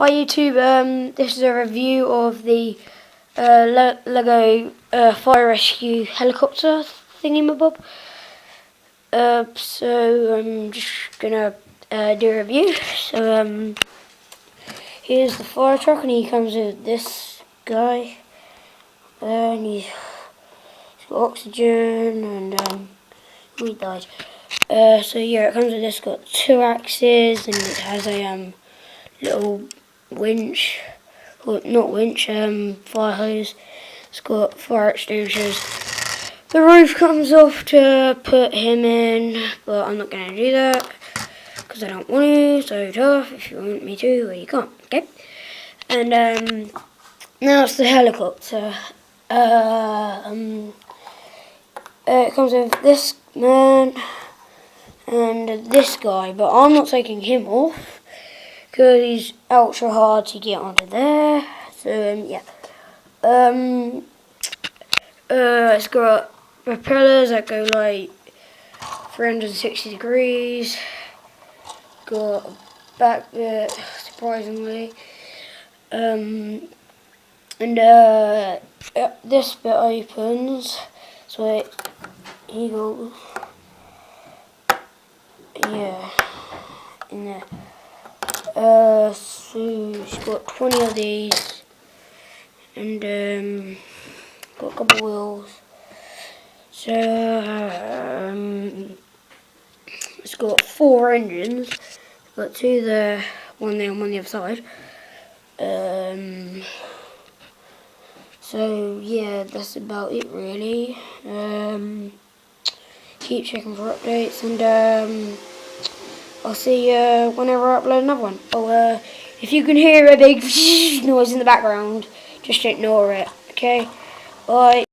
Hi YouTube, this is a review of the Lego fire rescue helicopter thingy-mabob. So I'm just gonna do a review. So here's the fire truck, and he comes with this guy, and he's got oxygen, and he died. So yeah, it comes with this. Got 2 axes, and it has a little winch, or not winch, fire hose. It's got fire extinguishers. The roof comes off to put him in, but I'm not going to do that because I don't want to. So tough. If you want me to, well, you can't. Okay. And now it's the helicopter. It comes with this man and this guy, but I'm not taking him off because he's ultra hard to get onto there. So yeah. It's got propellers that go like 360 degrees. Got a back bit, surprisingly. This bit opens, so he goes, yeah, in there. So she's got 20 of these, and got a couple wheels. So it's got 4 engines. Got 2 there, 1 there, and 1 the other side. So yeah, that's about it really. Keep checking for updates, and I'll see you whenever I upload another one. Oh, if you can hear a big noise in the background, just ignore it, okay? Bye.